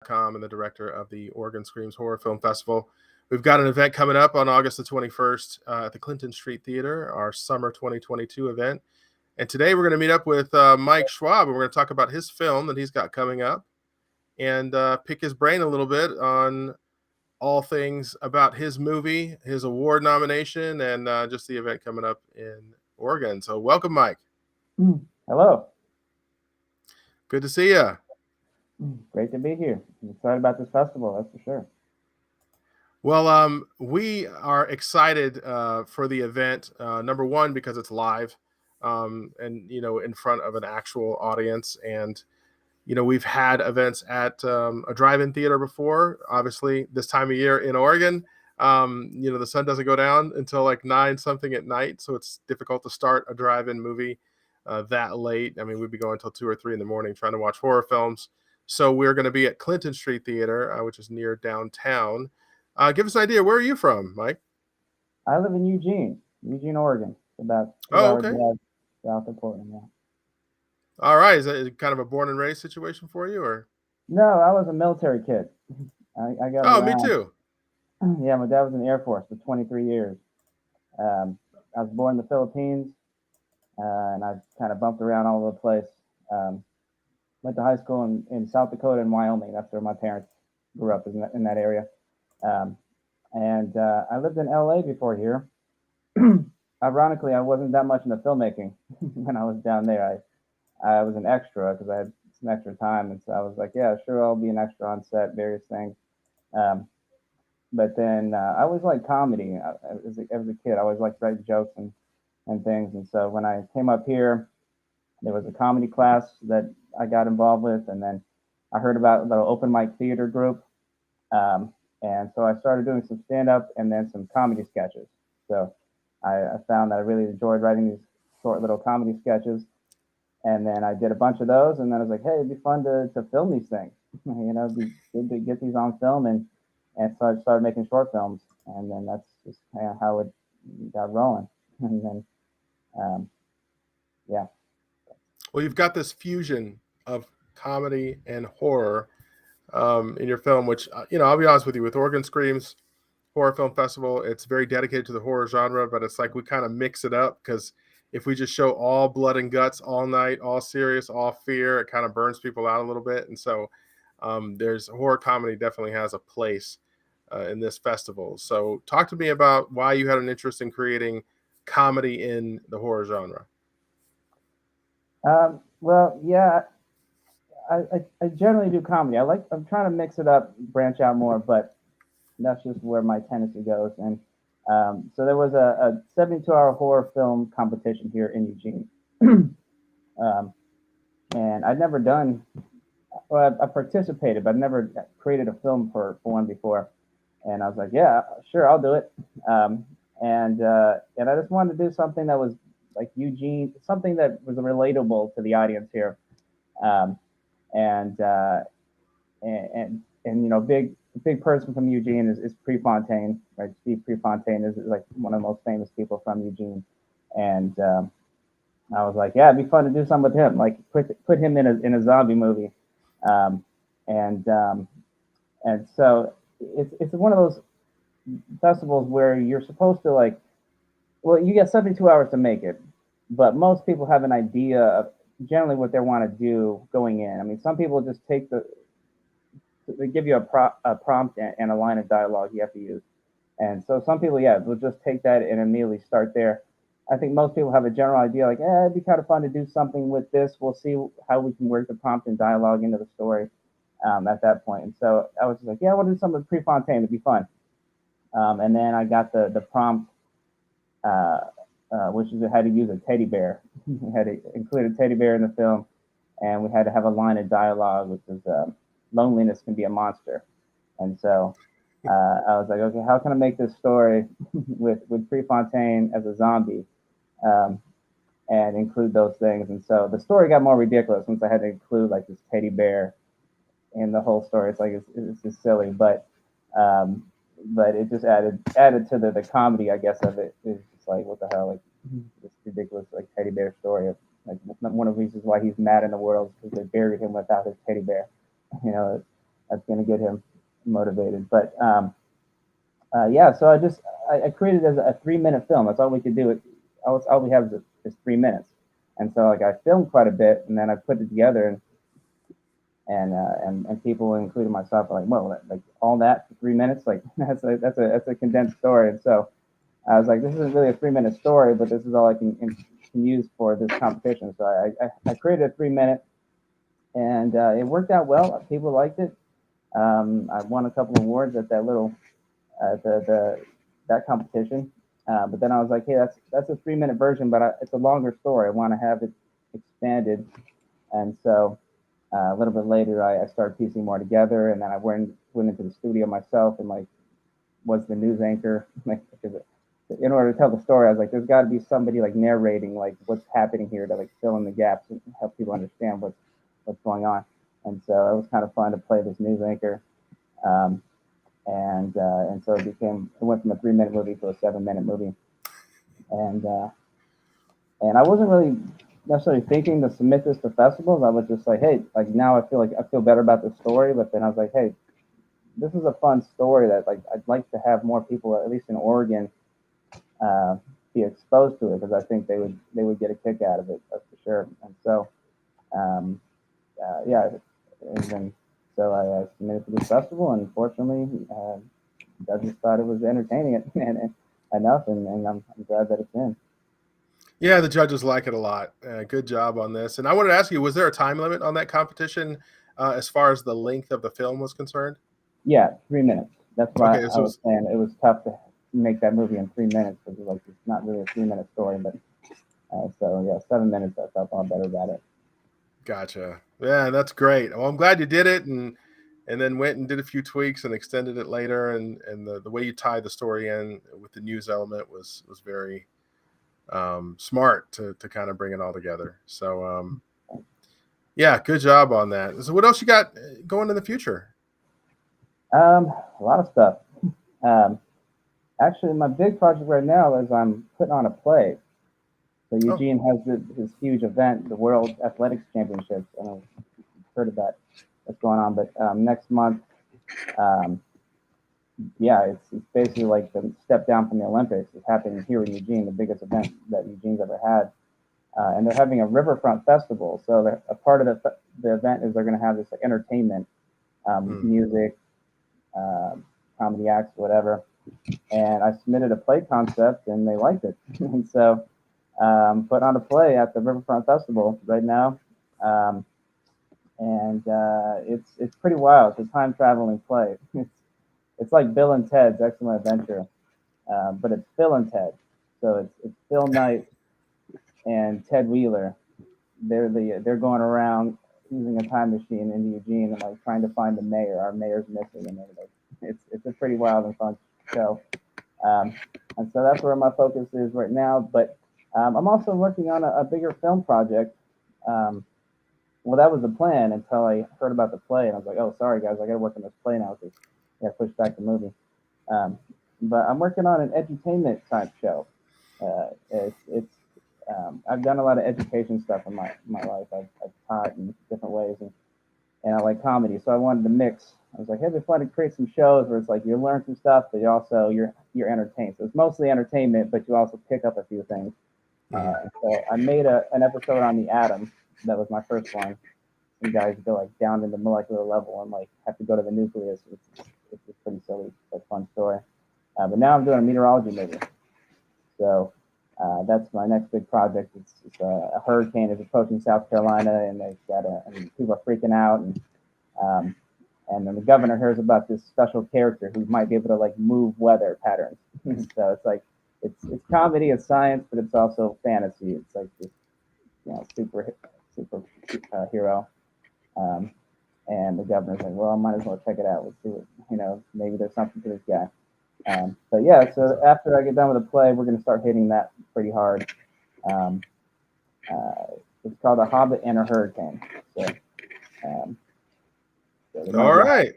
and the director of the Oregon Screams Horror Film Festival. We've got an event coming up on August the 21st at the Clinton Street Theater, our summer 2022 event. And today we're going to meet up with Mike Schwab, and we're going to talk about his film that he's got coming up and pick his brain a little bit on all things about his movie, his award nomination, and just the event coming up in Oregon. So welcome, Mike. Hello. Good to see you. Great to be here. I'm excited about this festival, that's for sure. Well, we are excited for the event. Number one, because it's live, and in front of an actual audience. And we've had events at a drive-in theater before. Obviously, this time of year in Oregon, the sun doesn't go down until like 9 something at night, so it's difficult to start a drive-in movie that late. I mean, we'd be going until 2 or 3 in the morning trying to watch horror films. So we're going to be at Clinton Street Theater, which is near downtown. Give us an idea. Where are you from, Mike? I live in Eugene, Oregon. About 2 hours Okay. drive south of Portland. Yeah. All right. Is that kind of a born and raised situation for you, or? No, I was a military kid. I got Oh, me around. too. Yeah, my dad was in the Air Force for 23 years. I was born in the Philippines, and I kind of bumped around all over the place. Went to high school in South Dakota and Wyoming. That's where my parents grew up in that area. Um, and I lived in LA before here. Ironically, I wasn't that much into filmmaking when I was down there. I was an extra because I had some extra time, and so I was like, yeah, sure, I'll be an extra on set, various things. Um, but then I always liked comedy. As a kid, I always liked writing jokes and things. And so when I came up here, there was a comedy class that I got involved with, and then I heard about the open mic theater group. Um, and so I started doing some stand up and then some comedy sketches. So I found that I really enjoyed writing these short little comedy sketches. And then I did a bunch of those, and then I was like, hey, it'd be fun to film these things. It'd be good to get these on film. And so I started making short films, and then that's just kind of how it got rolling. And then, um, yeah. Well, you've got this fusion of comedy and horror in your film, which, I'll be honest with you, with Oregon Screams Horror Film Festival, it's very dedicated to the horror genre, but it's like we kind of mix it up because if we just show all blood and guts all night, all serious, all fear, it kind of burns people out a little bit. And so there's horror comedy definitely has a place in this festival. So talk to me about why you had an interest in creating comedy in the horror genre. Well, yeah, I generally do comedy. I'm trying to mix it up, branch out more, but that's just where my tendency goes. And so there was a 72-hour horror film competition here in Eugene. um, and I'd never done, well, I participated, but I'd never created a film for one before. And I was like, yeah, sure, I'll do it. Um, and I just wanted to do something that was like Eugene, something that was relatable to the audience here. Um, and, uh, and big person from Eugene is Prefontaine, right? Steve Prefontaine is like one of the most famous people from Eugene, and I was like, yeah, it'd be fun to do something with him, like put him in a zombie movie, um, and um, and so it's one of those festivals where you're supposed to like, well, you get 72 hours to make it, but most people have an idea of generally what they want to do going in. I mean, some people just take they give you a prompt and a line of dialogue you have to use. And so some people, yeah, will just take that and immediately start there. I think most people have a general idea, like, it'd be kind of fun to do something with this. We'll see how we can work the prompt and dialogue into the story at that point. And so I was just like, yeah, I want to do something with Prefontaine. It'd be fun. And then I got the prompt, uh, which is had to use a teddy bear. We had to include a teddy bear in the film, and we had to have a line of dialogue, which was loneliness can be a monster. And so I was like, okay, how can I make this story with Prefontaine as a zombie, um, and include those things? And so the story got more ridiculous once I had to include like this teddy bear in the whole story. It's like it's just silly, um, but it just added to the comedy, I guess, of it. It's just like what the hell, like this ridiculous like teddy bear story of like one of the reasons why he's mad in the world is because they buried him without his teddy bear, you know. that's going to get him motivated. But yeah, so I created it as a 3 minute film. That's all we could do. All we have is 3 minutes, and so like I filmed quite a bit, and then I put it together, and people, including myself, are like, whoa, like all that for 3 minutes, like that's a condensed story. And so I was like, this isn't really a 3 minute story, but this is all I can use for this competition. So I created a 3 minute, and it worked out well. People liked it. I won a couple of awards at that little that competition. But then I was like, hey, that's a 3 minute version, but it's a longer story. I want to have it expanded, and so a little bit later, I started piecing more together, and then I went into the studio myself and like was the news anchor. Like, in order to tell the story, I was like, there's got to be somebody like narrating like what's happening here to like fill in the gaps and help people understand what's going on. And so it was kind of fun to play this news anchor. Um, and so it went from a 3 minute movie to a 7 minute movie. And and I wasn't really necessarily thinking to submit this to festivals. I was just like, hey, like now I feel better about the story. But then I was like, hey, this is a fun story that like I'd like to have more people, at least in Oregon, uh, be exposed to it, because I think they would get a kick out of it, that's for sure. And so yeah, and then so I submitted to this festival, and fortunately, judges thought it was entertaining and enough, and I'm glad that it's in. Yeah, the judges like it a lot. Good job on this. And I wanted to ask you, was there a time limit on that competition as far as the length of the film was concerned? Yeah, 3 minutes. That's why Okay, I so was saying it was tough to make that movie in 3 minutes, because like it's not really a 3 minute story. But so yeah, 7 minutes. I felt a lot better about it. gotcha. Yeah, that's great. Well, I'm glad you did it, and then went and did a few tweaks and extended it later. And the way you tied the story in with the news element was very smart to kind of bring it all together. So yeah, good job on that. So what else you got going in the future? A lot of stuff. Um, Actually, my big project right now is I'm putting on a play. So Oh, Eugene has his huge event, the World Athletics Championships. I don't know if you've heard of that. That's going on, but next month, um, yeah, it's basically like the step down from the Olympics. It's happening here in Eugene, the biggest event that Eugene's ever had. And they're having a riverfront festival. So a part of the event is they're going to have this like entertainment, music, uh, comedy acts, whatever. And I submitted a play concept, and they liked it. And so putting on a play at the Riverfront Festival right now. Um, and it's pretty wild. It's a time traveling play. It's like Bill and Ted's Excellent Adventure, but it's Phil and Ted. So it's Phil Knight and Ted Wheeler. They're going around using a time machine into Eugene and like trying to find the mayor. Our mayor's missing, and it's a pretty wild and fun show. Um, and so that's where my focus is right now. But I'm also working on a bigger film project. Um, well, that was the plan until I heard about the play, and I was like, oh, sorry guys, I got to work on this play now because I got to push back the movie. Um, but I'm working on an edutainment type show. It's I've done a lot of education stuff in my life. I've taught in different ways, and I like comedy, so I wanted to mix. I was like, hey, it'd be fun to create some shows where it's like you learn some stuff, but you're entertained. So it's mostly entertainment, but you also pick up a few things. So I made an episode on the atom. That was my first one. Some guys go like down in the molecular level and like have to go to the nucleus. It's a pretty silly, but fun story. But now I'm doing a meteorology movie. So that's my next big project. It's a hurricane is approaching South Carolina, and people are freaking out, um, and then the governor hears about this special character who might be able to like move weather patterns. So it's like it's comedy, it's science, but it's also fantasy. It's like this super hero. Um, and the governor's like, well, I might as well check it out. Let's see what maybe there's something to this guy. But yeah, so after I get done with the play, we're gonna start hitting that pretty hard. Um, it's called A Hobbit and a Hurricane. So, um, so there might all be right.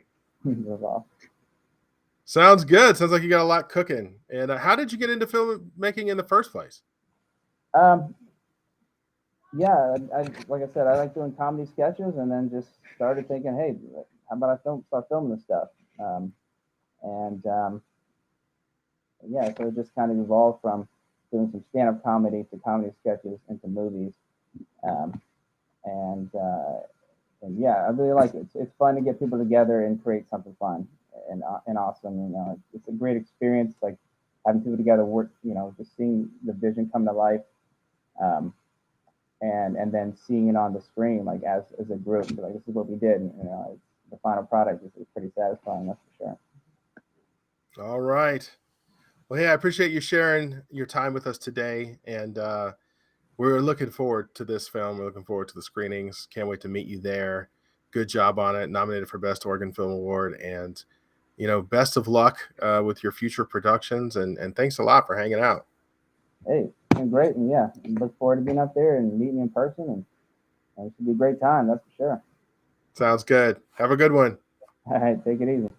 a Sounds good. Sounds like you got a lot cooking. And how did you get into filmmaking in the first place? um, yeah, like I said, I like doing comedy sketches, and then just started thinking, hey, how about I start filming this stuff? And Yeah, so it just kind of evolved from doing some stand-up comedy to comedy sketches into movies. Um, and, uh, and yeah, I really like it. It's fun to get people together and create something fun and awesome. You know, it's a great experience. Like having people together work. You know, just seeing the vision come to life, um, and then seeing it on the screen, like as a group. Like this is what we did. And, you know, the final product is pretty satisfying. That's for sure. All right. Well, hey, I appreciate you sharing your time with us today, and we're looking forward to this film. We're looking forward to the screenings. Can't wait to meet you there. Good job on it. Nominated for Best Oregon Film Award, and best of luck with your future productions. And thanks a lot for hanging out. Hey, it's been great, and yeah, look forward to being up there and meeting you in person, and it should be a great time. That's for sure. Sounds good. Have a good one. All right, take it easy.